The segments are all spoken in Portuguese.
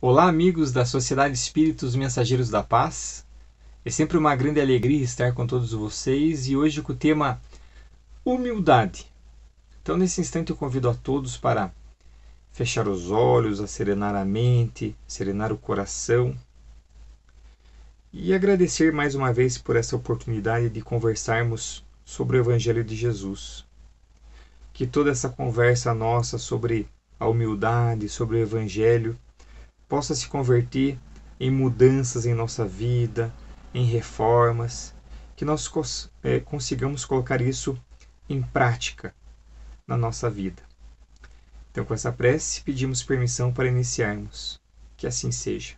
Olá, amigos da Sociedade Espíritos Mensageiros da Paz. É sempre uma grande alegria estar com todos vocês e hoje com o tema humildade. Então, nesse instante, eu convido a todos para fechar os olhos, serenar a mente, serenar o coração e agradecer mais uma vez por essa oportunidade de conversarmos sobre o Evangelho de Jesus. Que toda essa conversa nossa sobre a humildade, sobre o Evangelho, possa se converter em mudanças em nossa vida, em reformas, que nós consigamos colocar isso em prática na nossa vida. Então, com essa prece, pedimos permissão para iniciarmos. Que assim seja.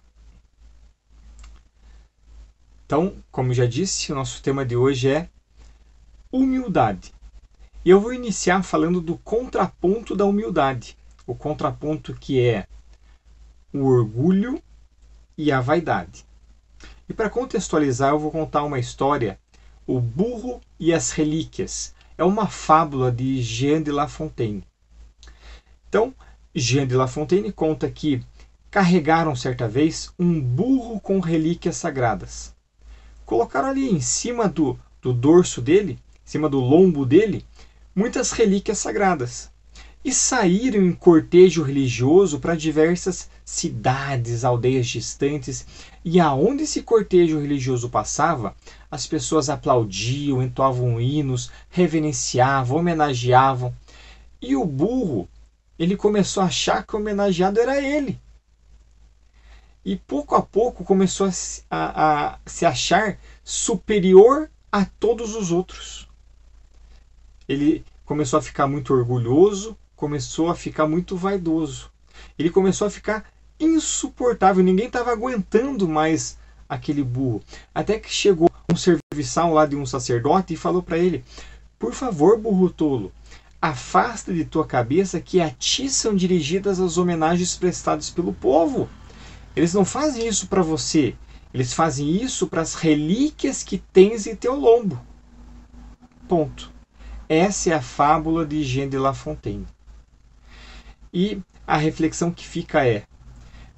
Então, como já disse, o nosso tema de hoje é humildade. E eu vou iniciar falando do contraponto da humildade. O contraponto que é o orgulho e a vaidade. E para contextualizar, eu vou contar uma história, O Burro e as Relíquias. É uma fábula de Jean de La Fontaine. Então, Jean de La Fontaine conta que carregaram certa vez um burro com relíquias sagradas. Colocaram ali em cima do dorso dele, em cima do lombo dele, muitas relíquias sagradas. E saíram em cortejo religioso para diversas cidades, aldeias distantes. E aonde esse cortejo religioso passava, as pessoas aplaudiam, entoavam hinos, reverenciavam, homenageavam. E o burro, ele começou a achar que o homenageado era ele. E pouco a pouco começou a se achar superior a todos os outros. Ele começou a ficar muito orgulhoso, começou a ficar muito vaidoso. Ele começou a ficar insuportável, ninguém estava aguentando mais aquele burro. Até que chegou um serviçal lá de um sacerdote e falou para ele: por favor, burro tolo, afasta de tua cabeça que a ti são dirigidas as homenagens prestadas pelo povo. Eles não fazem isso para você, eles fazem isso para as relíquias que tens em teu lombo. Ponto. Essa é a fábula de Jean de La Fontaine. E a reflexão que fica é: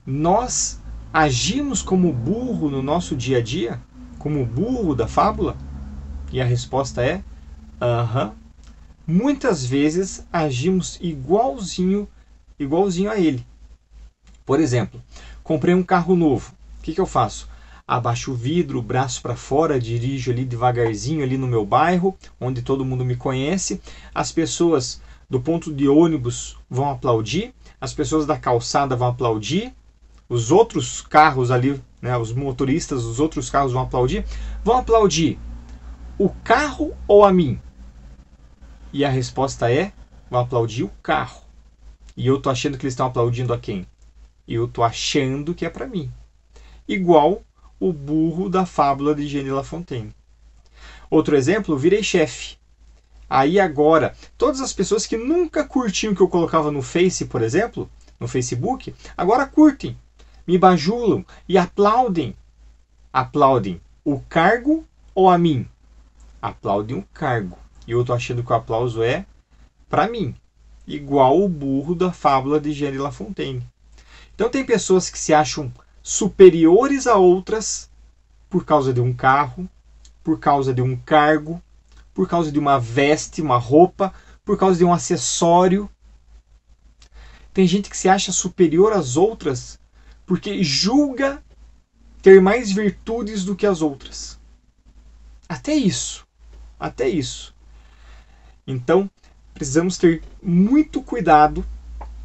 nós agimos como burro no nosso dia a dia? Como burro da fábula? E a resposta é: aham. Muitas vezes agimos igualzinho a ele. Por exemplo, comprei um carro novo. O que eu faço? Abaixo o vidro, o braço para fora, dirijo ali devagarzinho ali no meu bairro, onde todo mundo me conhece. As pessoas do ponto de ônibus vão aplaudir, as pessoas da calçada vão aplaudir, os outros carros ali, né, os motoristas dos outros carros vão aplaudir o carro ou a mim? E a resposta é: vão aplaudir o carro. E eu tô achando que eles estão aplaudindo a quem? Eu tô achando que é para mim. Igual o burro da fábula de Jean de La Fontaine. Outro exemplo, virei chefe. Aí agora, todas as pessoas que nunca curtiam o que eu colocava no Face, por exemplo, no Facebook, agora curtem, me bajulam e aplaudem. Aplaudem o cargo ou a mim? Aplaudem o cargo. E eu tô achando que o aplauso é para mim. Igual o burro da fábula de Jean de La Fontaine. Então tem pessoas que se acham superiores a outras por causa de um carro, por causa de um cargo, por causa de uma veste, uma roupa, por causa de um acessório. Tem gente que se acha superior às outras porque julga ter mais virtudes do que as outras. Até isso. Então, precisamos ter muito cuidado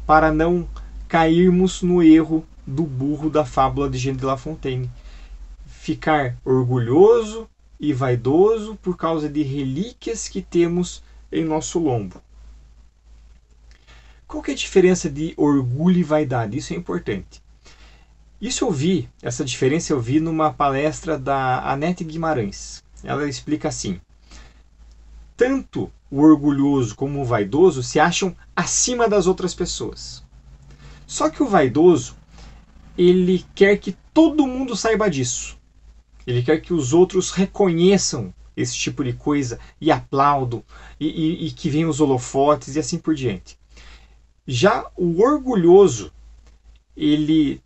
para não cairmos no erro do burro da fábula de Jean de La Fontaine. Ficar orgulhoso e vaidoso por causa de relíquias que temos em nosso lombo. Qual que é a diferença de orgulho e vaidade? Isso é importante. Essa diferença eu vi numa palestra da Anete Guimarães. Ela explica assim: tanto o orgulhoso como o vaidoso se acham acima das outras pessoas. Só que o vaidoso, ele quer que todo mundo saiba disso. Ele quer que os outros reconheçam esse tipo de coisa e aplaudam, e que venham os holofotes e assim por diante. Já o orgulhoso, ele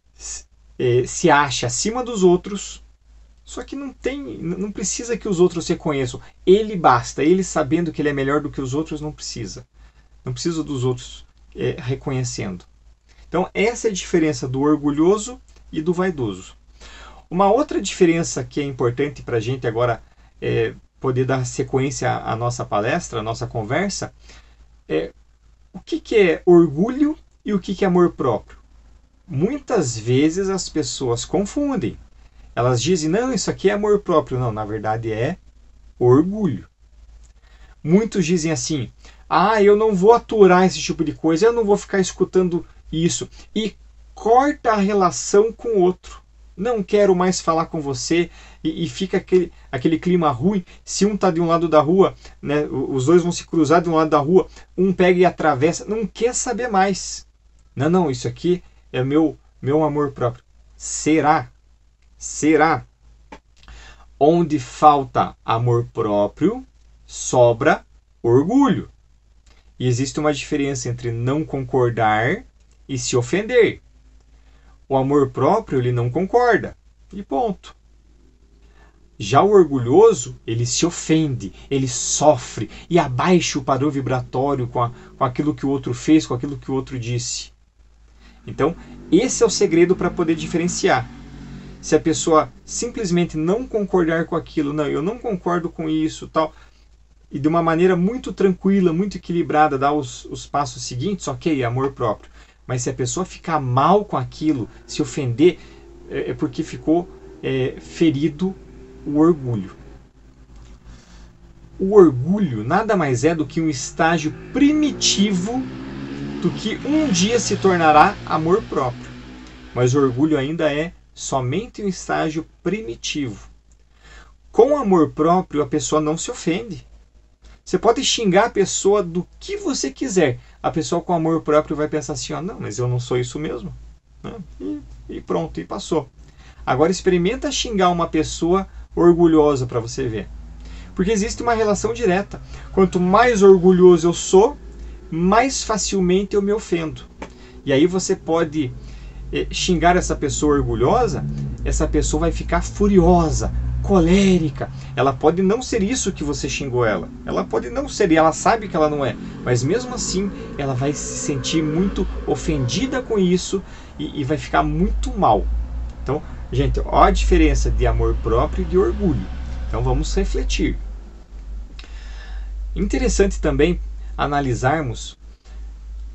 se acha acima dos outros, só que não precisa que os outros reconheçam. Ele basta, ele sabendo que ele é melhor do que os outros, não precisa. Não precisa dos outros reconhecendo. Então, essa é a diferença do orgulhoso e do vaidoso. Uma outra diferença que é importante para a gente agora poder dar sequência à nossa palestra, à nossa conversa, é o que é orgulho e o que é amor próprio. Muitas vezes as pessoas confundem. Elas dizem, não, isso aqui é amor próprio. Não, na verdade é orgulho. Muitos dizem assim, eu não vou aturar esse tipo de coisa, eu não vou ficar escutando isso. E corta a relação com o outro. Não quero mais falar com você, e fica aquele clima ruim. Se um está de um lado da rua, né, os dois vão se cruzar de um lado da rua, um pega e atravessa, não quer saber mais. Não, isso aqui é meu amor próprio. Será? Onde falta amor próprio, sobra orgulho. E existe uma diferença entre não concordar e se ofender. O amor próprio, ele não concorda. E ponto. Já o orgulhoso, ele se ofende, ele sofre e abaixa o padrão vibratório com aquilo que o outro fez, com aquilo que o outro disse. Então, esse é o segredo para poder diferenciar. Se a pessoa simplesmente não concordar com aquilo, não, eu não concordo com isso, tal, e de uma maneira muito tranquila, muito equilibrada, dar os passos seguintes, ok, amor próprio. Mas se a pessoa ficar mal com aquilo, se ofender, é porque ficou ferido o orgulho. O orgulho nada mais é do que um estágio primitivo do que um dia se tornará amor próprio. Mas o orgulho ainda é somente um estágio primitivo. Com amor próprio, a pessoa não se ofende. Você pode xingar a pessoa do que você quiser. A pessoa com amor próprio vai pensar assim, não, mas eu não sou isso mesmo. E pronto, e passou. Agora experimenta xingar uma pessoa orgulhosa para você ver. Porque existe uma relação direta. Quanto mais orgulhoso eu sou, mais facilmente eu me ofendo. E aí você pode xingar essa pessoa orgulhosa, essa pessoa vai ficar furiosa, colérica. Ela pode não ser isso que você xingou ela. Ela pode não ser, e ela sabe que ela não é. Mas mesmo assim, ela vai se sentir muito ofendida com isso e vai ficar muito mal. Então, gente, olha a diferença de amor próprio e de orgulho. Então vamos refletir. Interessante também analisarmos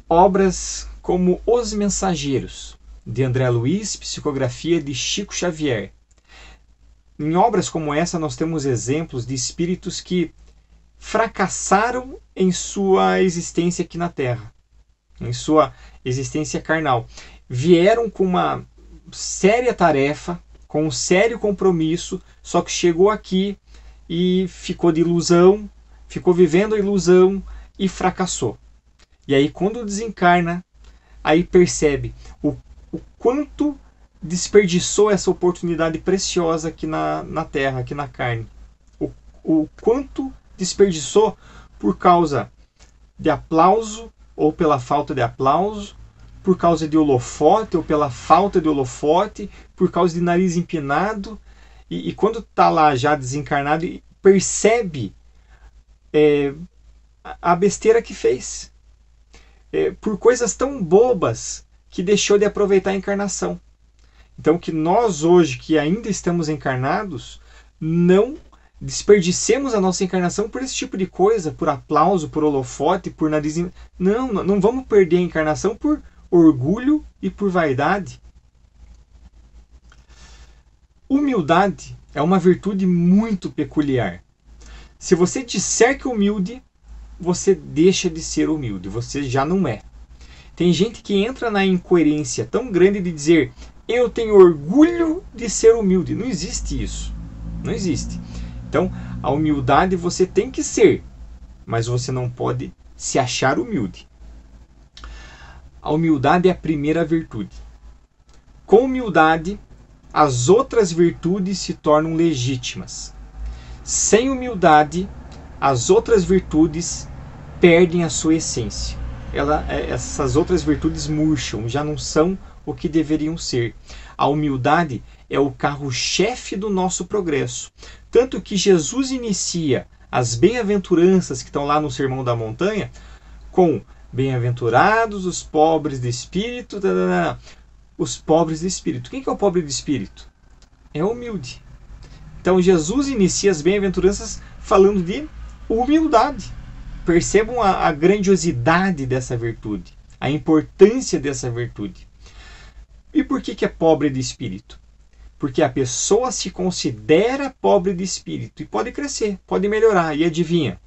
obras como Os Mensageiros, de André Luiz, psicografia de Chico Xavier. Em obras como essa, nós temos exemplos de espíritos que fracassaram em sua existência aqui na Terra, em sua existência carnal. Vieram com uma séria tarefa, com um sério compromisso, só que chegou aqui e ficou de ilusão, ficou vivendo a ilusão e fracassou. E aí, quando desencarna, aí percebe o quanto desperdiçou essa oportunidade preciosa aqui na Terra, aqui na carne. O quanto desperdiçou por causa de aplauso ou pela falta de aplauso, por causa de holofote ou pela falta de holofote, por causa de nariz empinado. E quando está lá já desencarnado, percebe a besteira que fez. Por coisas tão bobas que deixou de aproveitar a encarnação. Então, que nós hoje, que ainda estamos encarnados, não desperdicemos a nossa encarnação por esse tipo de coisa, por aplauso, por holofote, por nariz... Não vamos perder a encarnação por orgulho e por vaidade. Humildade é uma virtude muito peculiar. Se você disser que é humilde, você deixa de ser humilde, você já não é. Tem gente que entra na incoerência tão grande de dizer eu tenho orgulho de ser humilde. Não existe isso. Não existe. Então, a humildade você tem que ser, mas você não pode se achar humilde. A humildade é a primeira virtude. Com humildade, as outras virtudes se tornam legítimas. Sem humildade, as outras virtudes perdem a sua essência. Essas outras virtudes murcham, já não são o que deveriam ser. A humildade é o carro-chefe do nosso progresso. Tanto que Jesus inicia as bem-aventuranças que estão lá no Sermão da Montanha com bem-aventurados os pobres de espírito, os pobres de espírito. Quem que é o pobre de espírito? É humilde. Então Jesus inicia as bem-aventuranças falando de humildade. Percebam a grandiosidade dessa virtude, a importância dessa virtude. E por que é pobre de espírito? Porque a pessoa se considera pobre de espírito e pode crescer, pode melhorar. E adivinha?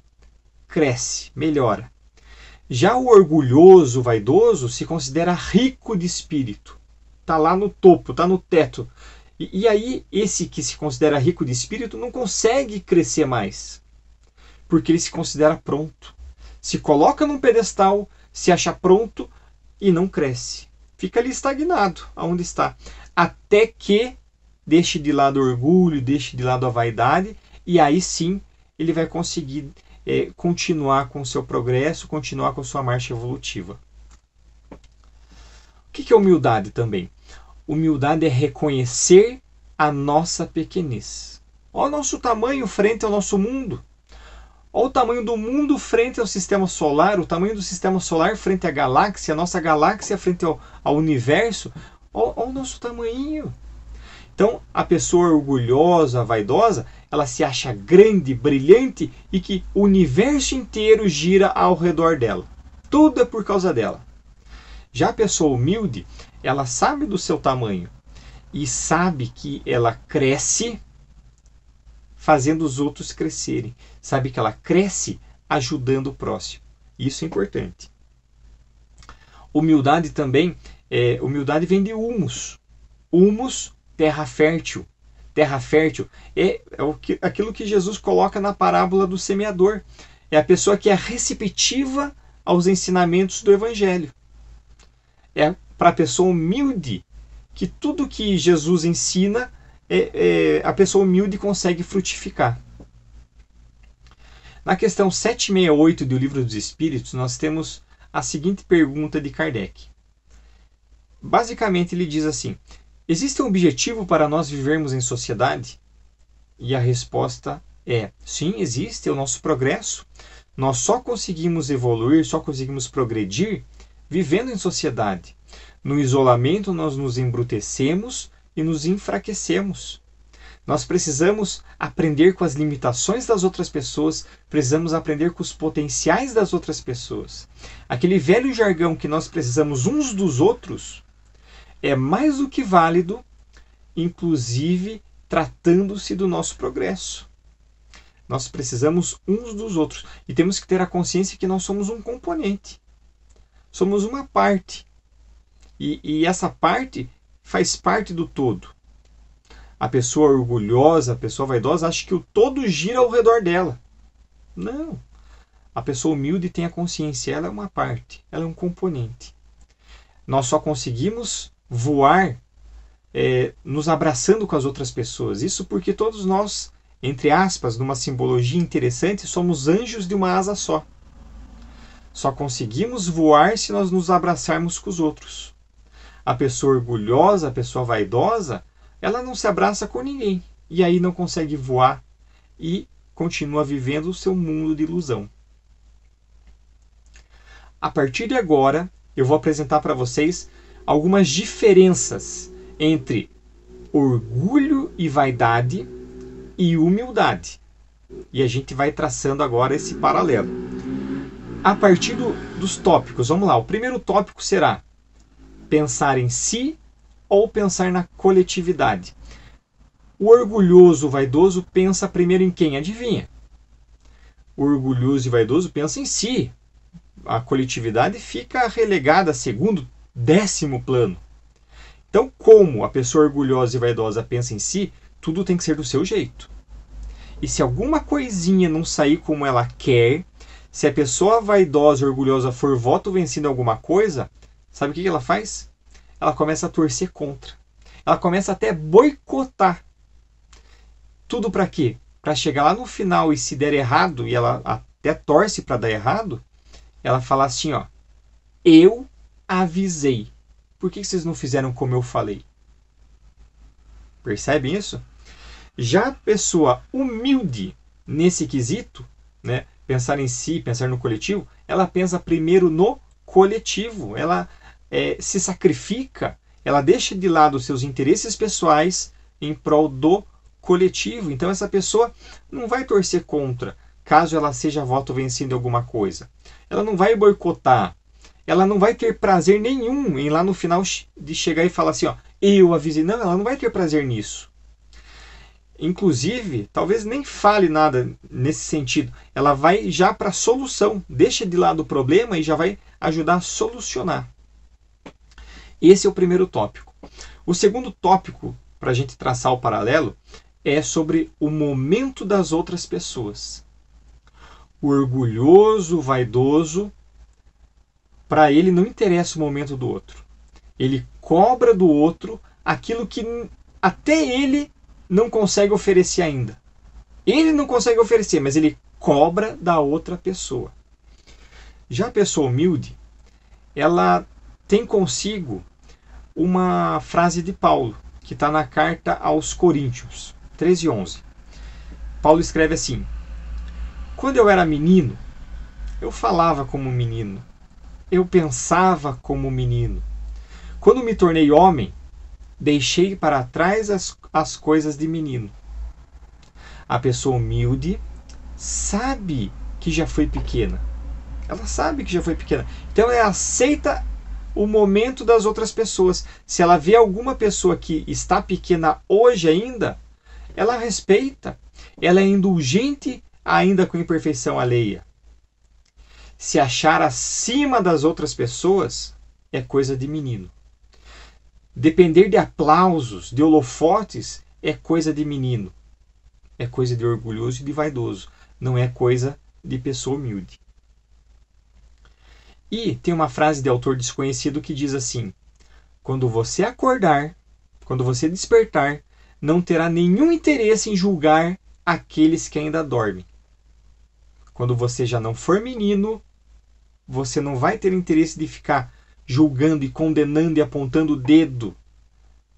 Cresce, melhora. Já o orgulhoso, vaidoso, se considera rico de espírito. Está lá no topo, está no teto. E aí, esse que se considera rico de espírito não consegue crescer mais. Porque ele se considera pronto. Se coloca num pedestal, se acha pronto e não cresce. Fica ali estagnado, aonde está. Até que deixe de lado o orgulho, deixe de lado a vaidade, e aí sim ele vai conseguir continuar com o seu progresso, continuar com a sua marcha evolutiva. O que é humildade também? Humildade é reconhecer a nossa pequenez. Olha o nosso tamanho frente ao nosso mundo. Olha o tamanho do mundo frente ao sistema solar, o tamanho do sistema solar frente à galáxia, a nossa galáxia frente ao universo. Olha o nosso tamanho. Então, a pessoa orgulhosa, vaidosa, ela se acha grande, brilhante e que o universo inteiro gira ao redor dela. Tudo é por causa dela. Já a pessoa humilde, ela sabe do seu tamanho e sabe que ela cresce fazendo os outros crescerem. Sabe que ela cresce ajudando o próximo. Isso é importante. Humildade também, humildade vem de humus. Humus, terra fértil. Terra fértil é aquilo que Jesus coloca na parábola do semeador. É a pessoa que é receptiva aos ensinamentos do Evangelho. É para a pessoa humilde que tudo que Jesus ensina, a pessoa humilde consegue frutificar. Na questão 768 do Livro dos Espíritos, nós temos a seguinte pergunta de Kardec. Basicamente, ele diz assim: existe um objetivo para nós vivermos em sociedade? E a resposta é: sim, existe, é o nosso progresso. Nós só conseguimos evoluir, só conseguimos progredir vivendo em sociedade. No isolamento, nós nos embrutecemos e nos enfraquecemos. Nós precisamos aprender com as limitações das outras pessoas, precisamos aprender com os potenciais das outras pessoas. Aquele velho jargão que nós precisamos uns dos outros é mais do que válido, inclusive tratando-se do nosso progresso. Nós precisamos uns dos outros e temos que ter a consciência que nós somos um componente. Somos uma parte. E essa parte faz parte do todo. A pessoa orgulhosa, a pessoa vaidosa, acha que o todo gira ao redor dela. Não. A pessoa humilde tem a consciência, ela é uma parte, ela é um componente. Nós só conseguimos voar nos abraçando com as outras pessoas. Isso porque todos nós, entre aspas, numa simbologia interessante, somos anjos de uma asa só. Só conseguimos voar se nós nos abraçarmos com os outros. A pessoa orgulhosa, a pessoa vaidosa, ela não se abraça com ninguém. E aí não consegue voar e continua vivendo o seu mundo de ilusão. A partir de agora, eu vou apresentar para vocês algumas diferenças entre orgulho e vaidade e humildade. E a gente vai traçando agora esse paralelo. A partir dos tópicos, vamos lá. O primeiro tópico será pensar em si ou pensar na coletividade. O orgulhoso, vaidoso pensa primeiro em quem? Adivinha? O orgulhoso e vaidoso pensa em si. A coletividade fica relegada a segundo, 10º plano. Então, como a pessoa orgulhosa e vaidosa pensa em si, tudo tem que ser do seu jeito. E se alguma coisinha não sair como ela quer, se a pessoa vaidosa e orgulhosa for voto vencendo alguma coisa, sabe o que ela faz? Ela começa a torcer contra. Ela começa até a boicotar. Tudo para quê? Para chegar lá no final e se der errado, e ela até torce para dar errado, ela fala assim, ó: eu avisei. por que vocês não fizeram como eu falei? Percebem isso? Já a pessoa humilde nesse quesito, né, pensar em si, pensar no coletivo, ela pensa primeiro no coletivo, ela se sacrifica, ela deixa de lado os seus interesses pessoais em prol do coletivo. Então essa pessoa não vai torcer contra, caso ela seja voto vencido em alguma coisa. Ela não vai boicotar, ela não vai ter prazer nenhum em lá no final de chegar e falar assim, ó, eu avisei. Não, ela não vai ter prazer nisso. Inclusive, talvez nem fale nada nesse sentido. Ela vai já para a solução, deixa de lado o problema e já vai ajudar a solucionar. Esse é o primeiro tópico. O segundo tópico, para a gente traçar o paralelo, é sobre o momento das outras pessoas. O orgulhoso, vaidoso, para ele não interessa o momento do outro. Ele cobra do outro aquilo que até ele não consegue oferecer ainda. Ele não consegue oferecer, mas ele cobra da outra pessoa. Já a pessoa humilde, ela tem consigo uma frase de Paulo, que está na carta aos Coríntios, 13:11. Paulo escreve assim: quando eu era menino, eu falava como menino, eu pensava como menino. Quando me tornei homem, deixei para trás as coisas de menino. A pessoa humilde sabe que já foi pequena. Ela sabe que já foi pequena. Então ela aceita o momento das outras pessoas. Se ela vê alguma pessoa que está pequena hoje ainda, ela respeita. Ela é indulgente ainda com imperfeição alheia. Se achar acima das outras pessoas é coisa de menino. Depender de aplausos, de holofotes, é coisa de menino. É coisa de orgulhoso e de vaidoso. Não é coisa de pessoa humilde. E tem uma frase de autor desconhecido que diz assim: quando você acordar, quando você despertar, não terá nenhum interesse em julgar aqueles que ainda dormem. Quando você já não for menino, você não vai ter interesse de ficar julgando e condenando e apontando o dedo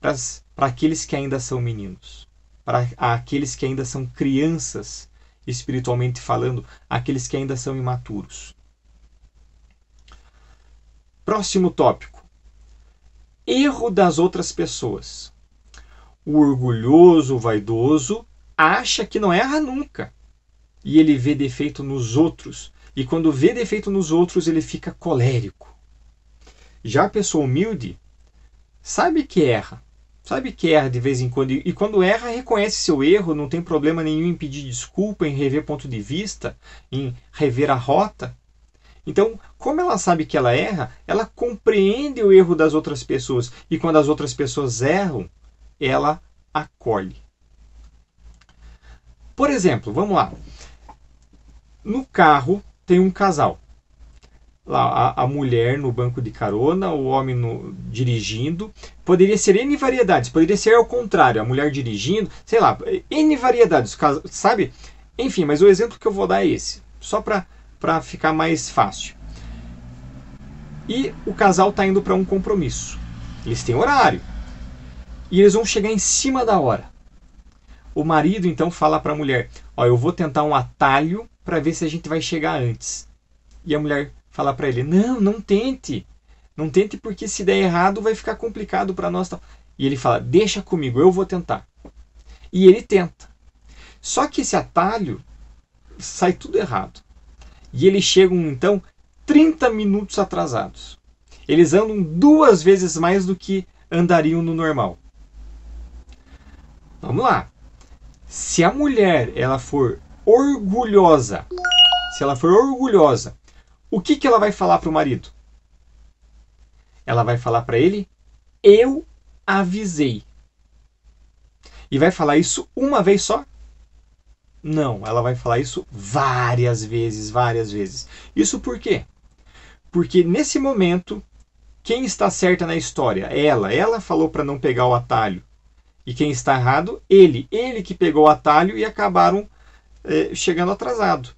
para aqueles que ainda são meninos, para aqueles que ainda são crianças, espiritualmente falando, aqueles que ainda são imaturos. Próximo tópico: erro das outras pessoas. O orgulhoso, o vaidoso, acha que não erra nunca. E ele vê defeito nos outros. E quando vê defeito nos outros, ele fica colérico. Já a pessoa humilde sabe que erra. Sabe que erra de vez em quando. E quando erra, reconhece seu erro. Não tem problema nenhum em pedir desculpa, em rever ponto de vista, em rever a rota. Então, como ela sabe que ela erra, ela compreende o erro das outras pessoas. E quando as outras pessoas erram, ela acolhe. Por exemplo, vamos lá. No carro tem um casal. Lá, a mulher no banco de carona, o homem dirigindo. Poderia ser N variedades. Poderia ser ao contrário, a mulher dirigindo. Sei lá, N variedades, sabe? Enfim, mas o exemplo que eu vou dar é esse. Só para ficar mais fácil. E o casal está indo para um compromisso. Eles têm horário. E eles vão chegar em cima da hora. O marido então fala para a mulher: ó, eu vou tentar um atalho para ver se a gente vai chegar antes. E a mulher fala para ele: não tente. Não tente, porque se der errado vai ficar complicado para nós. E ele fala: deixa comigo, eu vou tentar. E ele tenta. Só que esse atalho sai tudo errado. E eles chegam então 30 minutos atrasados. Eles andam 2 vezes mais do que andariam no normal. Vamos lá. Se a mulher ela for orgulhosa, o que ela vai falar para o marido? Ela vai falar para ele: eu avisei. E vai falar isso uma vez só? Não, ela vai falar isso várias vezes. Isso por quê? Porque nesse momento, quem está certa na história? Ela falou para não pegar o atalho. E quem está errado? Ele que pegou o atalho e acabaram chegando atrasado.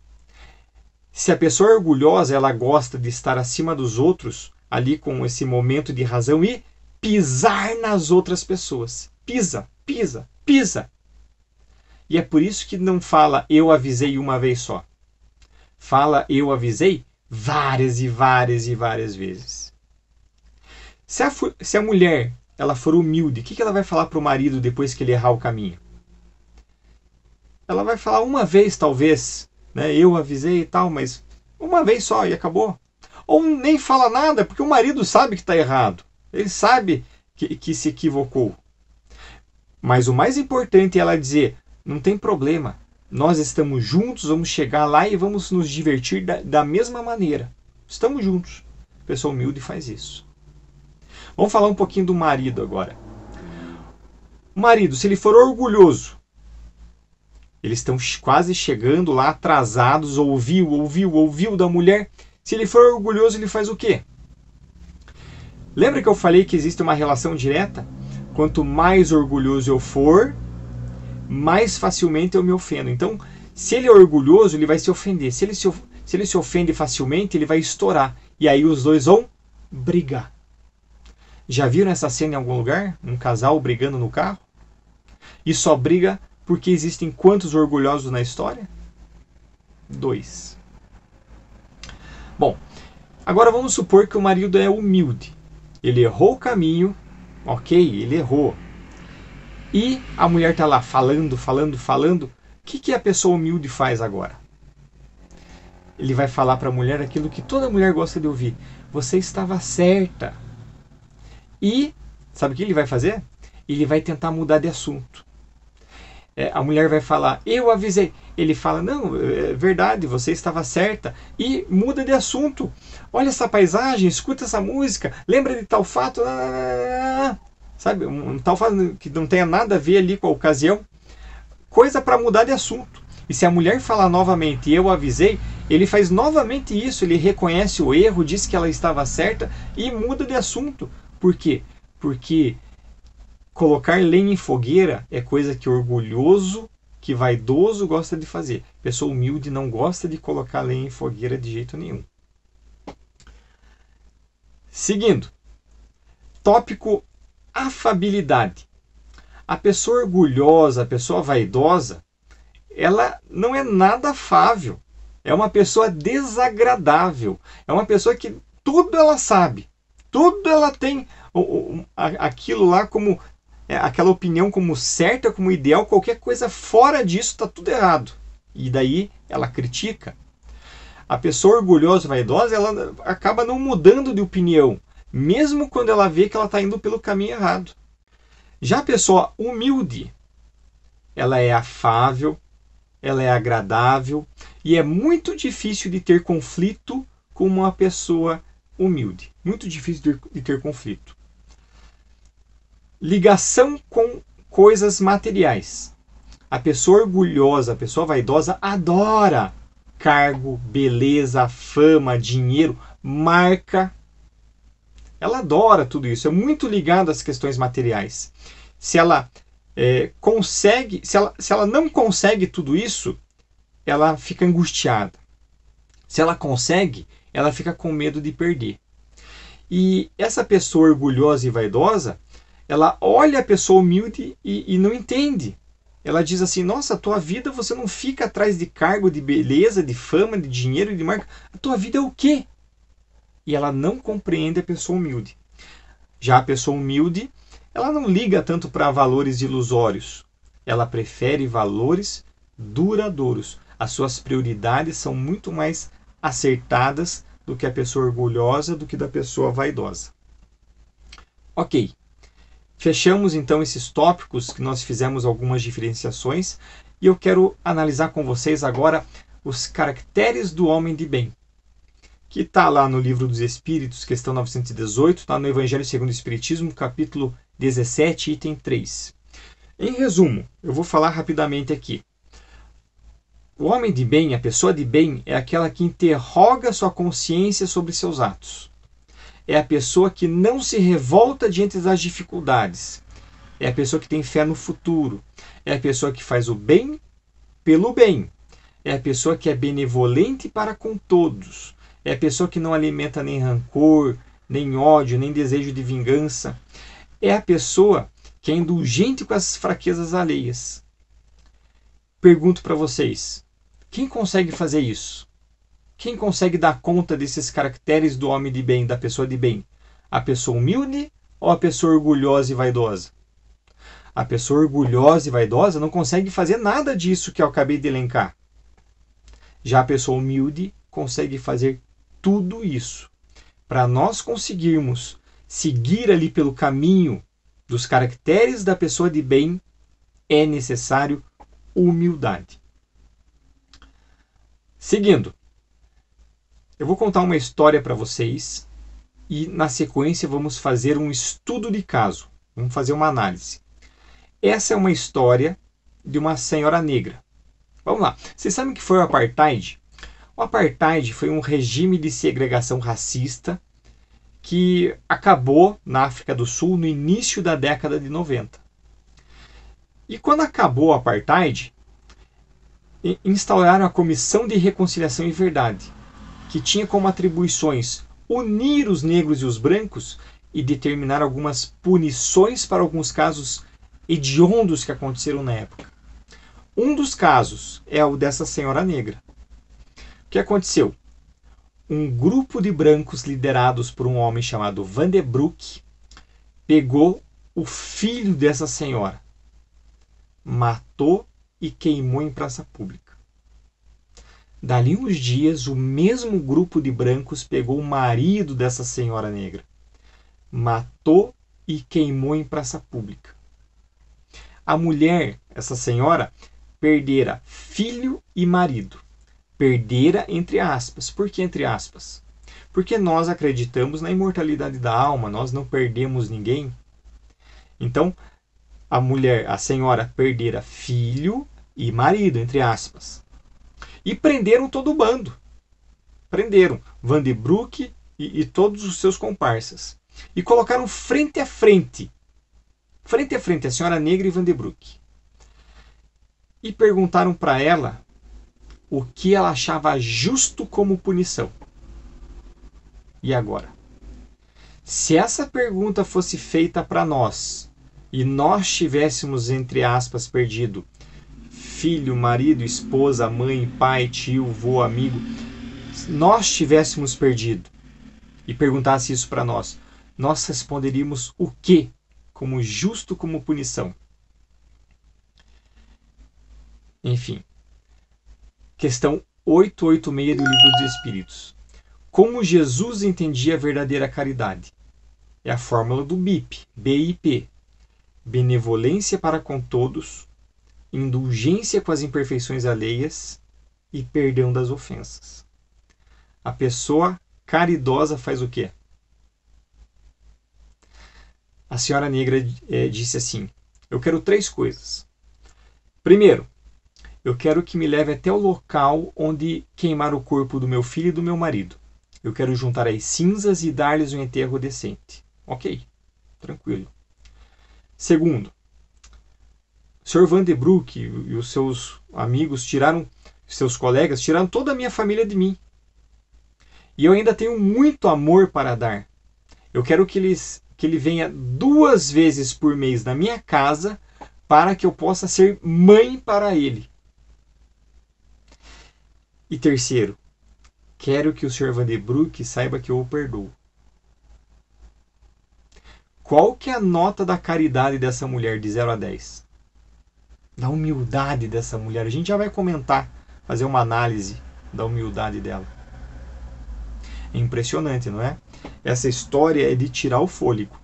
Se a pessoa é orgulhosa, ela gosta de estar acima dos outros, ali com esse momento de razão, e pisar nas outras pessoas. Pisa, pisa, pisa. E é por isso que não fala eu avisei uma vez só. Fala eu avisei várias e várias e várias vezes. Se a mulher ela for humilde, o que ela vai falar para o marido depois que ele errar o caminho? Ela vai falar uma vez talvez, né? Eu avisei e tal, mas uma vez só e acabou. Ou nem fala nada, porque o marido sabe que está errado. Ele sabe que se equivocou. Mas o mais importante é ela dizer, não tem problema, nós estamos juntos, vamos chegar lá e vamos nos divertir da mesma maneira. Estamos juntos. A pessoa humilde faz isso. Vamos falar um pouquinho do marido agora. O marido, se ele for orgulhoso, eles estão quase chegando lá atrasados, ouviu da mulher. Se ele for orgulhoso, ele faz o quê? Lembra que eu falei que existe uma relação direta? Quanto mais orgulhoso eu for, mais facilmente eu me ofendo. Então, se ele é orgulhoso, ele vai se ofender. Se ele se ofende facilmente, ele vai estourar. E aí os dois vão brigar. Já viram essa cena em algum lugar? Um casal brigando no carro? E só briga porque existem quantos orgulhosos na história? 2. Bom, agora vamos supor que o marido é humilde. Ele errou o caminho, ok, ele errou. E a mulher está lá falando. O que a pessoa humilde faz agora? Ele vai falar para a mulher aquilo que toda mulher gosta de ouvir. Você estava certa. E, sabe o que ele vai fazer? Ele vai tentar mudar de assunto. A mulher vai falar, eu avisei. Ele fala, não, é verdade, você estava certa. E muda de assunto. Olha essa paisagem, escuta essa música, lembra de tal fato. Sabe, um tal fato que não tenha nada a ver ali com a ocasião. Coisa para mudar de assunto. E se a mulher falar novamente, eu avisei, ele faz novamente isso. Ele reconhece o erro, diz que ela estava certa e muda de assunto. Por quê? Porque colocar lenha em fogueira é coisa que orgulhoso, que vaidoso gosta de fazer. Pessoa humilde não gosta de colocar lenha em fogueira de jeito nenhum. Seguindo. Tópico afabilidade. A pessoa orgulhosa, a pessoa vaidosa, ela não é nada afável. É uma pessoa desagradável. É uma pessoa que tudo ela sabe. Tudo ela tem aquilo lá como aquela opinião como certa, como ideal. Qualquer coisa fora disso está tudo errado. E daí ela critica. A pessoa orgulhosa, vaidosa, ela acaba não mudando de opinião, mesmo quando ela vê que ela está indo pelo caminho errado. Já a pessoa humilde, ela é afável, ela é agradável e é muito difícil de ter conflito com uma pessoa humilde. Muito difícil de ter conflito. Ligação com coisas materiais. A pessoa orgulhosa, a pessoa vaidosa adora cargo, beleza, fama, dinheiro, marca. Ela adora tudo isso. É muito ligado às questões materiais. Se ela consegue, se ela não consegue tudo isso, ela fica angustiada. Se ela consegue, ela fica com medo de perder. E essa pessoa orgulhosa e vaidosa, ela olha a pessoa humilde e não entende. Ela diz assim, nossa, a tua vida você não fica atrás de cargo, de beleza, de fama, de dinheiro, de marca. A tua vida é o quê? E ela não compreende a pessoa humilde. Já a pessoa humilde, ela não liga tanto para valores ilusórios. Ela prefere valores duradouros. As suas prioridades são muito mais acertadas do que a pessoa orgulhosa, do que da pessoa vaidosa. Ok. Fechamos então esses tópicos que nós fizemos algumas diferenciações e eu quero analisar com vocês agora os caracteres do homem de bem, que está lá no Livro dos Espíritos, questão 918, está no Evangelho segundo o Espiritismo, capítulo 17, item 3. Em resumo, eu vou falar rapidamente aqui. O homem de bem, a pessoa de bem, é aquela que interroga sua consciência sobre seus atos. É a pessoa que não se revolta diante das dificuldades. É a pessoa que tem fé no futuro. É a pessoa que faz o bem pelo bem. É a pessoa que é benevolente para com todos. É a pessoa que não alimenta nem rancor, nem ódio, nem desejo de vingança. É a pessoa que é indulgente com as fraquezas alheias. Pergunto para vocês, quem consegue fazer isso? Quem consegue dar conta desses caracteres do homem de bem, da pessoa de bem? A pessoa humilde ou a pessoa orgulhosa e vaidosa? A pessoa orgulhosa e vaidosa não consegue fazer nada disso que eu acabei de elencar. Já a pessoa humilde consegue fazer tudo isso. Para nós conseguirmos seguir ali pelo caminho dos caracteres da pessoa de bem, é necessário humildade. Seguindo, eu vou contar uma história para vocês e na sequência vamos fazer um estudo de caso. Vamos fazer uma análise. Essa é uma história de uma senhora negra. Vamos lá. Vocês sabem o que foi o Apartheid? O Apartheid foi um regime de segregação racista que acabou na África do Sul no início da década de 90. E quando acabou o Apartheid, instauraram a Comissão de Reconciliação e Verdade, que tinha como atribuições unir os negros e os brancos e determinar algumas punições para alguns casos hediondos que aconteceram na época. Um dos casos é o dessa senhora negra. O que aconteceu? Um grupo de brancos liderados por um homem chamado Van der Broek pegou o filho dessa senhora, matou e queimou em praça pública. Dali uns dias, o mesmo grupo de brancos pegou o marido dessa senhora negra, matou e queimou em praça pública. A mulher, essa senhora, perdera filho e marido. Perdera entre aspas. Por que entre aspas? Porque nós acreditamos na imortalidade da alma, nós não perdemos ninguém. Então, a mulher, a senhora, perdera filho e marido, entre aspas. E prenderam todo o bando. Prenderam Van der Broek e todos os seus comparsas. E colocaram frente a frente. Frente a frente, a senhora negra e Van der Broek. E perguntaram para ela o que ela achava justo como punição. E agora? Se essa pergunta fosse feita para nós, e nós tivéssemos, entre aspas, perdido filho, marido, esposa, mãe, pai, tio, vô, amigo, nós tivéssemos perdido, e perguntasse isso para nós responderíamos o que como justo como punição? Enfim. Questão 886 do Livro dos Espíritos. Como Jesus entendia a verdadeira caridade? É a fórmula do BIP, BIP. Benevolência para com todos, indulgência com as imperfeições alheias e perdão das ofensas. A pessoa caridosa faz o quê? A senhora negra disse assim: eu quero 3 coisas. Primeiro, eu quero que me leve até o local onde queimar o corpo do meu filho e do meu marido. Eu quero juntar as cinzas e dar-lhes um enterro decente. Ok, tranquilo. Segundo, o Sr. Van der Broek e os seus amigos seus colegas tiraram toda a minha família de mim. E eu ainda tenho muito amor para dar. Eu quero que ele venha 2 vezes por mês na minha casa para que eu possa ser mãe para ele. E terceiro, quero que o Sr. Van der Broek saiba que eu o perdoo. Qual que é a nota da caridade dessa mulher de 0 a 10? Da humildade dessa mulher. A gente já vai comentar, fazer uma análise da humildade dela. É impressionante, não é? Essa história é de tirar o fôlego.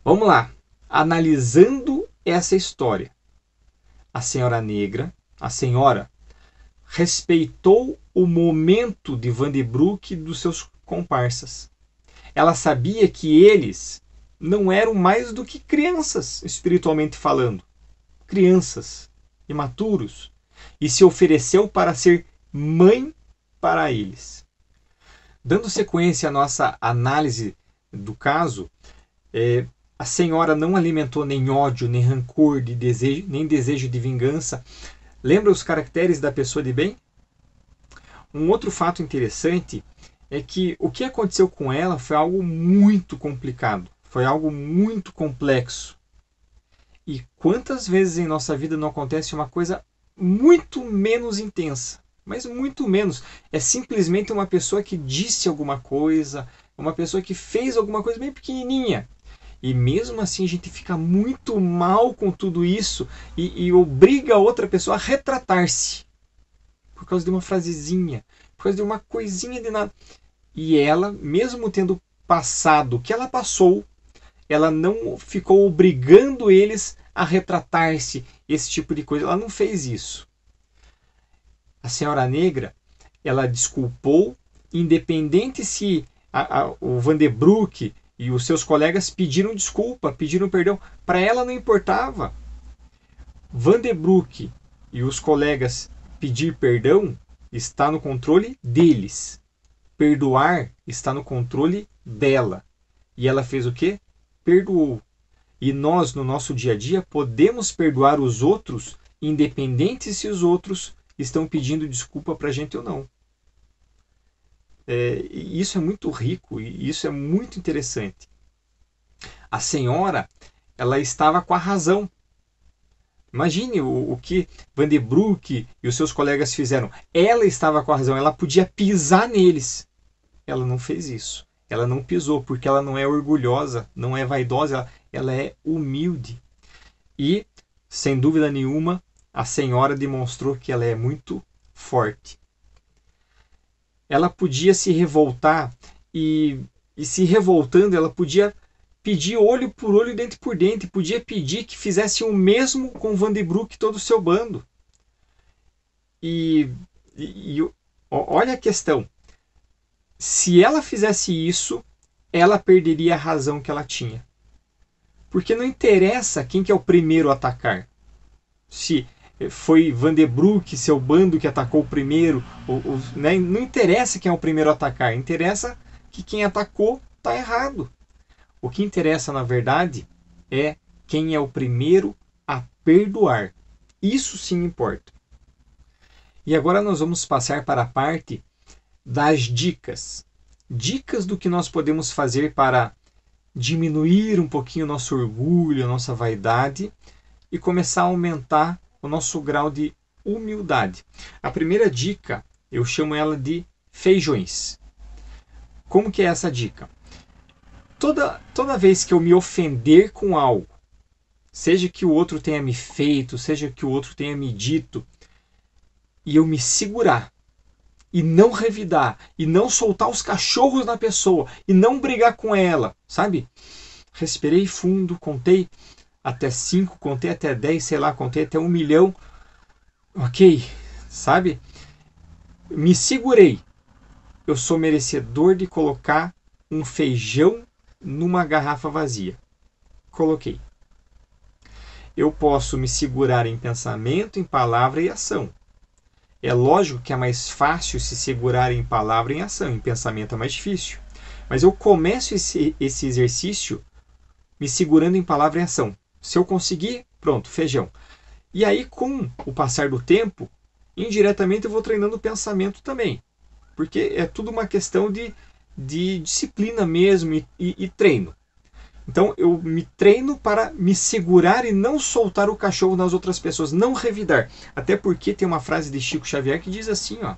Vamos lá. Analisando essa história. A senhora negra, a senhora, respeitou o momento de Van der Broek e dos seus comparsas. Ela sabia que eles não eram mais do que crianças, espiritualmente falando. Crianças, imaturos. E se ofereceu para ser mãe para eles. Dando sequência à nossa análise do caso, a senhora não alimentou nem ódio, nem rancor, nem desejo de vingança. Lembra os caracteres da pessoa de bem? Um outro fato interessante é que o que aconteceu com ela foi algo muito complicado, foi algo muito complexo. E quantas vezes em nossa vida não acontece uma coisa muito menos intensa? Mas muito menos. É simplesmente uma pessoa que disse alguma coisa, uma pessoa que fez alguma coisa bem pequenininha. E mesmo assim a gente fica muito mal com tudo isso e obriga a outra pessoa a retratar-se. Por causa de uma frasezinha, por causa de uma coisinha de nada. E ela, mesmo tendo passado o que ela passou, ela não ficou obrigando eles a retratar-se, esse tipo de coisa. Ela não fez isso. A Senhora Negra, ela desculpou, independente se o Vandebroek e os seus colegas pediram desculpa, pediram perdão. Para ela não importava. Vandebroek e os colegas pedir perdão está no controle deles. Perdoar está no controle dela. E ela fez o quê? Perdoou. E nós, no nosso dia a dia, podemos perdoar os outros, independente se os outros estão pedindo desculpa para a gente ou não. Isso é muito rico e isso é muito interessante. A senhora, ela estava com a razão. Imagine o que Vandebroek e os seus colegas fizeram. Ela estava com a razão, ela podia pisar neles. Ela não fez isso. Ela não pisou, porque ela não é orgulhosa, não é vaidosa, ela é humilde. E, sem dúvida nenhuma, a senhora demonstrou que ela é muito forte. Ela podia se revoltar e se revoltando, ela podia pedir olho por olho, dente por dente, podia pedir que fizesse o mesmo com Vandebroek e todo o seu bando. E olha a questão. Se ela fizesse isso, ela perderia a razão que ela tinha. Porque não interessa quem que é o primeiro a atacar. Se foi Vandebroek, seu bando, que atacou primeiro, né? Não interessa quem é o primeiro a atacar, interessa que quem atacou está errado. O que interessa, na verdade, é quem é o primeiro a perdoar. Isso sim importa. E agora nós vamos passar para a parte das dicas. Dicas do que nós podemos fazer para diminuir um pouquinho o nosso orgulho, a nossa vaidade e começar a aumentar o nosso grau de humildade. A primeira dica, eu chamo ela de feijões. Como que é essa dica? Toda vez que eu me ofender com algo, seja que o outro tenha me feito, seja que o outro tenha me dito, e eu me segurar, e não revidar, e não soltar os cachorros na pessoa, e não brigar com ela, sabe? Respirei fundo, contei até 5, contei até 10, sei lá, contei até 1 milhão. Ok, sabe? Me segurei. Eu sou merecedor de colocar um feijão numa garrafa vazia. Coloquei. Eu posso me segurar em pensamento, em palavra e ação. É lógico que é mais fácil se segurar em palavra e em ação. Em pensamento é mais difícil. Mas eu começo esse exercício me segurando em palavra e ação. Se eu conseguir, pronto, feijão. E aí, com o passar do tempo, indiretamente eu vou treinando o pensamento também. Porque é tudo uma questão de disciplina mesmo e treino. Então, eu me treino para me segurar e não soltar o cachorro nas outras pessoas, não revidar. Até porque tem uma frase de Chico Xavier que diz assim, ó: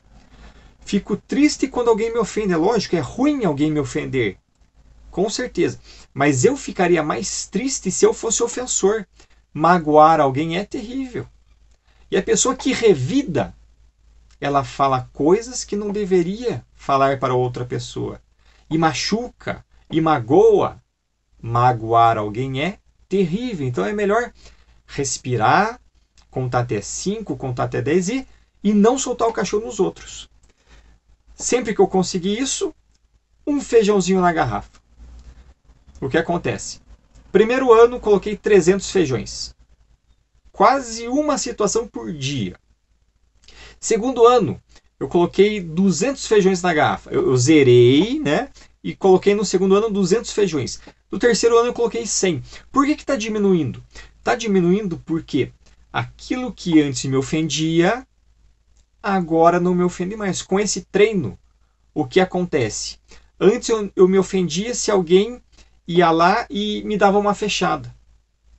fico triste quando alguém me ofende. É lógico, é ruim alguém me ofender. Com certeza. Mas eu ficaria mais triste se eu fosse ofensor. Magoar alguém é terrível. E a pessoa que revida, ela fala coisas que não deveria falar para outra pessoa. E machuca, e magoa. Magoar alguém é terrível. Então é melhor respirar, contar até 5, contar até 10 e não soltar o cachorro nos outros. Sempre que eu conseguir isso, um feijãozinho na garrafa. O que acontece? Primeiro ano, coloquei 300 feijões. Quase uma situação por dia. Segundo ano, eu coloquei 200 feijões na garrafa. Eu zerei, né? E coloquei no segundo ano 200 feijões. No terceiro ano eu coloquei 100. Por que está diminuindo? Está diminuindo porque aquilo que antes me ofendia, agora não me ofende mais. Com esse treino, o que acontece? Antes eu me ofendia se alguém ia lá e me dava uma fechada.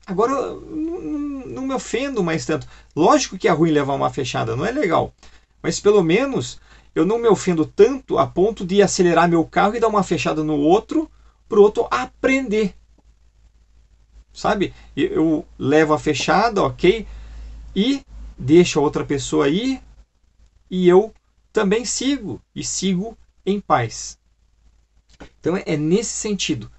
Agora eu não me ofendo mais tanto. Lógico que é ruim levar uma fechada, não é legal. Mas pelo menos eu não me ofendo tanto a ponto de acelerar meu carro e dar uma fechada no outro, para o outro aprender. Sabe? Eu levo a fechada, ok? E deixo a outra pessoa ir e eu também sigo. E sigo em paz. Então é nesse sentido.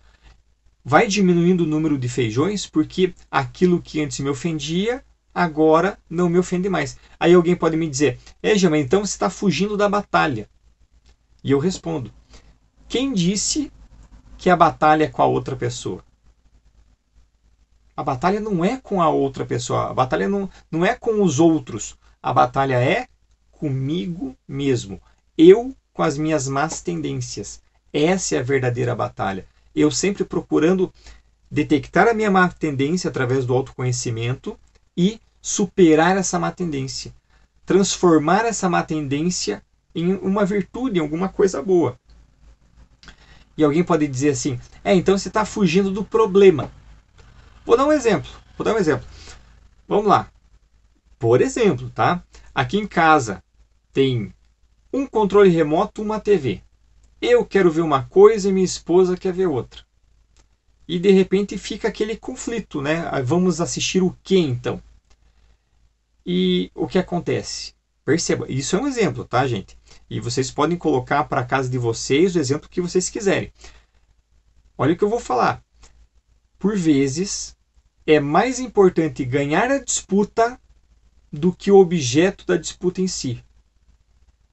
Vai diminuindo o número de feijões porque aquilo que antes me ofendia, agora não me ofende mais. Aí alguém pode me dizer, Gema, então você está fugindo da batalha. E eu respondo, quem disse que a batalha é com a outra pessoa? A batalha não é com a outra pessoa, a batalha não é com os outros, a batalha é comigo mesmo. Eu com as minhas más tendências. Essa é a verdadeira batalha. Eu sempre procurando detectar a minha má tendência através do autoconhecimento e superar essa má tendência. Transformar essa má tendência em uma virtude, em alguma coisa boa. E alguém pode dizer assim, então você está fugindo do problema. Vou dar um exemplo. Vamos lá. Por exemplo, tá? Aqui em casa tem um controle remoto, uma TV. Eu quero ver uma coisa e minha esposa quer ver outra. E de repente fica aquele conflito, né? Vamos assistir o que então? E o que acontece? Perceba, isso é um exemplo, tá, gente? E vocês podem colocar para a casa de vocês o exemplo que vocês quiserem. Olha o que eu vou falar. Por vezes, é mais importante ganhar a disputa do que o objeto da disputa em si.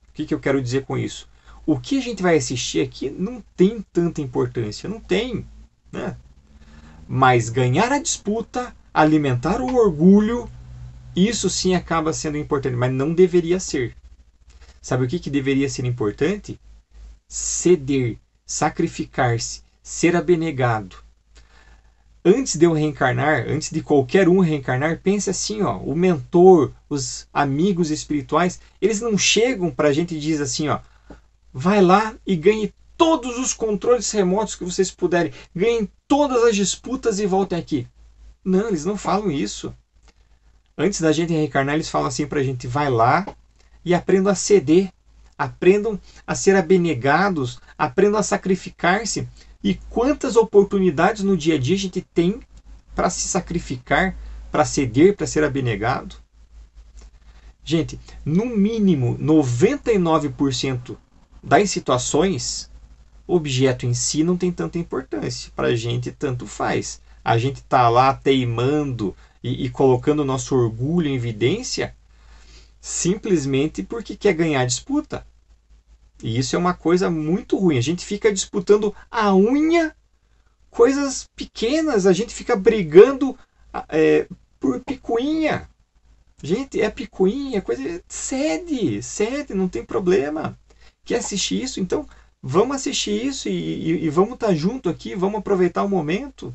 O que eu quero dizer com isso? O que a gente vai assistir aqui não tem tanta importância, não tem, né? Mas ganhar a disputa, alimentar o orgulho, isso sim acaba sendo importante, mas não deveria ser. Sabe o que deveria ser importante? Ceder, sacrificar-se, ser abnegado. Antes de eu reencarnar, antes de qualquer um reencarnar, pense assim, o mentor, os amigos espirituais, eles não chegam para a gente e dizem assim, vai lá e ganhe todos os controles remotos que vocês puderem. Ganhem todas as disputas e voltem aqui. Não, eles não falam isso. Antes da gente reencarnar, eles falam assim pra gente, vai lá e aprendam a ceder. Aprendam a ser abnegados. Aprendam a sacrificar-se. E quantas oportunidades no dia a dia a gente tem para se sacrificar, para ceder, para ser abnegado? Gente, no mínimo 99% das situações, o objeto em si não tem tanta importância. Para a gente, tanto faz. A gente está lá teimando e colocando o nosso orgulho em evidência simplesmente porque quer ganhar a disputa. E isso é uma coisa muito ruim. A gente fica disputando a unha, coisas pequenas. A gente fica brigando por picuinha. Gente, é picuinha, coisa... Cede, não tem problema. Quer assistir isso? Então, vamos assistir isso e vamos estar junto aqui, vamos aproveitar o momento.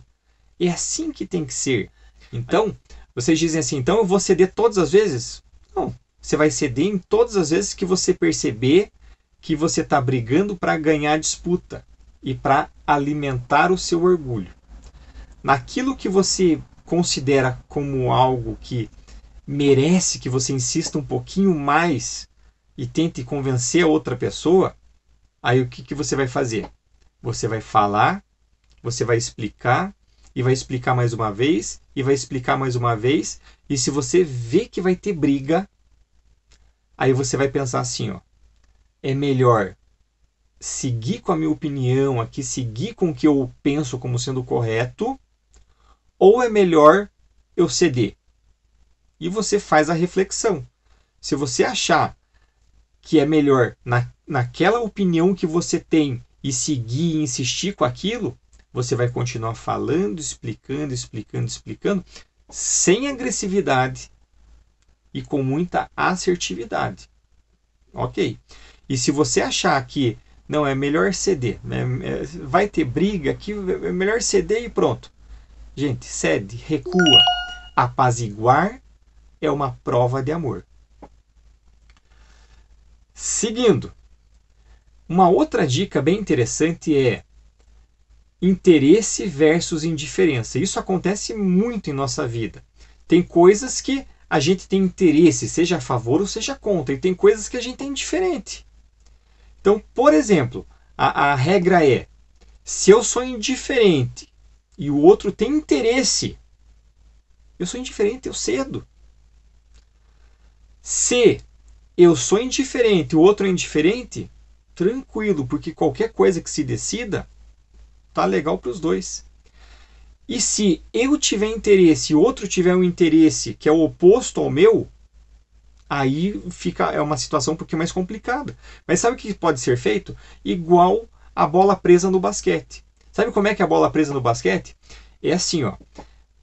É assim que tem que ser. Então, vocês dizem assim, então eu vou ceder todas as vezes? Não, você vai ceder em todas as vezes que você perceber que você está brigando para ganhar a disputa e para alimentar o seu orgulho. Naquilo que você considera como algo que merece que você insista um pouquinho mais e tente convencer a outra pessoa, aí o que você vai fazer? Você vai falar, você vai explicar, e vai explicar mais uma vez, e vai explicar mais uma vez, e se você vê que vai ter briga, aí você vai pensar assim, é melhor seguir com a minha opinião aqui, seguir com o que eu penso como sendo correto, ou é melhor eu ceder? E você faz a reflexão. Se você achar que é melhor naquela opinião que você tem e seguir e insistir com aquilo, você vai continuar falando, explicando, sem agressividade e com muita assertividade. Ok? E se você achar que não, é melhor ceder, vai ter briga aqui, é melhor ceder e pronto. Gente, cede, recua. Apaziguar é uma prova de amor. Seguindo. Uma outra dica bem interessante é interesse versus indiferença. Isso acontece muito em nossa vida. Tem coisas que a gente tem interesse, seja a favor ou seja contra, e tem coisas que a gente é indiferente. Então, por exemplo, a regra é, se eu sou indiferente e o outro tem interesse, eu sou indiferente, eu cedo. Se eu sou indiferente e o outro é indiferente, tranquilo, porque qualquer coisa que se decida, tá legal para os dois. E se eu tiver interesse e o outro tiver um interesse que é o oposto ao meu, aí é uma situação um pouquinho mais complicada. Mas sabe o que pode ser feito? Igual a bola presa no basquete. Sabe como é que é a bola presa no basquete? É assim, ó.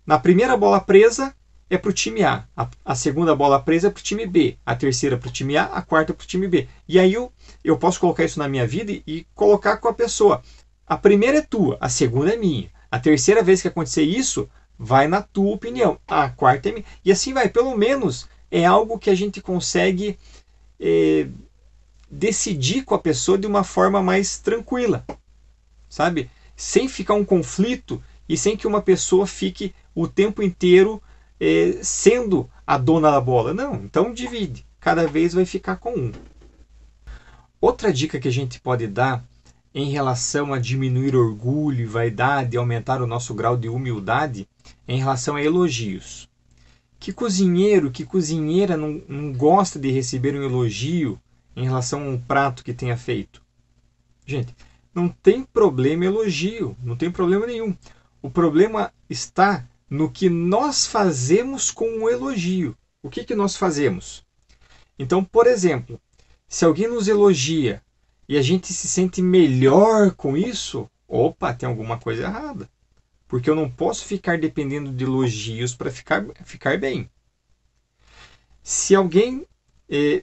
Na primeira bola presa é para o time A. A segunda bola presa é para o time B. A terceira para o time A. A quarta para o time B. E aí eu posso colocar isso na minha vida e colocar com a pessoa. A primeira é tua, a segunda é minha. A terceira vez que acontecer isso, vai na tua opinião. A quarta é minha. E assim vai. Pelo menos é algo que a gente consegue decidir com a pessoa de uma forma mais tranquila. Sabe? Sem ficar um conflito e sem que uma pessoa fique o tempo inteiro sendo a dona da bola. Não, então divide. Cada vez vai ficar com um. Outra dica que a gente pode dar em relação a diminuir orgulho, vaidade e aumentar o nosso grau de humildade é em relação a elogios. Que cozinheiro, que cozinheira não gosta de receber um elogio em relação a um prato que tenha feito? Gente, não tem problema elogio, não tem problema nenhum. O problema está no que nós fazemos com o elogio. O que nós fazemos? Então, por exemplo, se alguém nos elogia e a gente se sente melhor com isso, opa, tem alguma coisa errada. Porque eu não posso ficar dependendo de elogios para ficar bem. Se alguém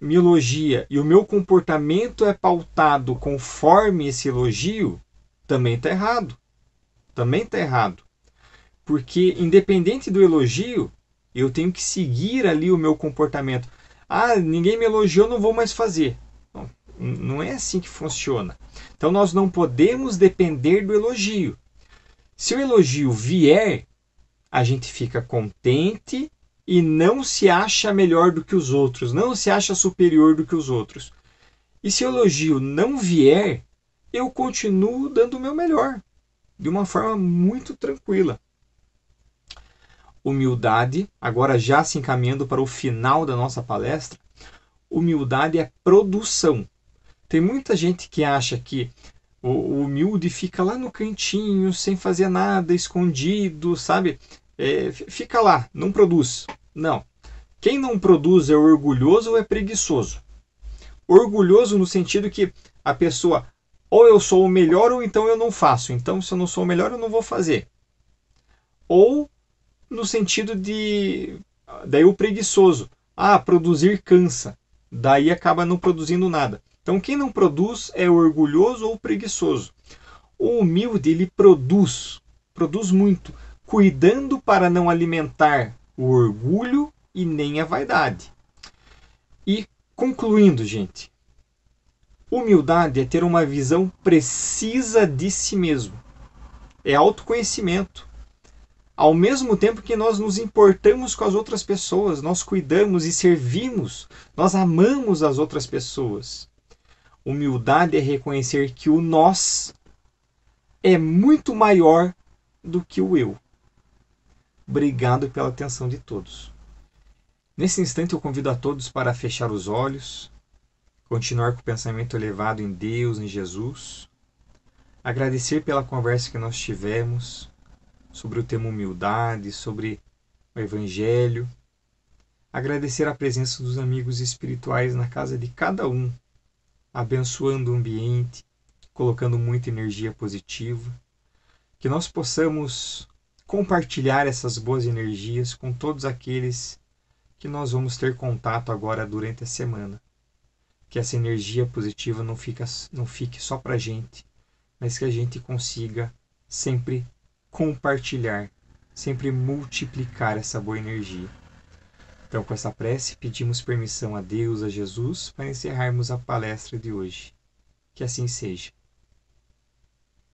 me elogia e o meu comportamento é pautado conforme esse elogio, também está errado. Também está errado. Porque, independente do elogio, eu tenho que seguir ali o meu comportamento. Ah, ninguém me elogiou, não vou mais fazer. Não é assim que funciona. Então, nós não podemos depender do elogio. Se o elogio vier, a gente fica contente e não se acha melhor do que os outros, não se acha superior do que os outros. E se o elogio não vier, eu continuo dando o meu melhor, de uma forma muito tranquila. Humildade, agora já se encaminhando para o final da nossa palestra, humildade é produção. Tem muita gente que acha que o humilde fica lá no cantinho, sem fazer nada, escondido, sabe? Fica lá, não produz. Não. Quem não produz é orgulhoso ou é preguiçoso. Orgulhoso no sentido que a pessoa, ou eu sou o melhor ou então eu não faço. Então, se eu não sou o melhor, eu não vou fazer. Ou no sentido de... Daí o preguiçoso. Produzir cansa. Daí acaba não produzindo nada. Então, quem não produz é orgulhoso ou preguiçoso. O humilde, ele produz muito, cuidando para não alimentar o orgulho e nem a vaidade. E concluindo, gente, humildade é ter uma visão precisa de si mesmo. É autoconhecimento. Ao mesmo tempo que nós nos importamos com as outras pessoas, nós cuidamos e servimos, nós amamos as outras pessoas. Humildade é reconhecer que o nós é muito maior do que o eu. Obrigado pela atenção de todos. Nesse instante eu convido a todos para fechar os olhos, continuar com o pensamento elevado em Deus, em Jesus, agradecer pela conversa que nós tivemos sobre o tema humildade, sobre o Evangelho, agradecer a presença dos amigos espirituais na casa de cada um, abençoando o ambiente, colocando muita energia positiva, que nós possamos compartilhar essas boas energias com todos aqueles que nós vamos ter contato agora durante a semana. Que essa energia positiva não fique só para a gente, mas que a gente consiga sempre compartilhar, sempre multiplicar essa boa energia. Então, com essa prece, pedimos permissão a Deus, a Jesus, para encerrarmos a palestra de hoje. Que assim seja.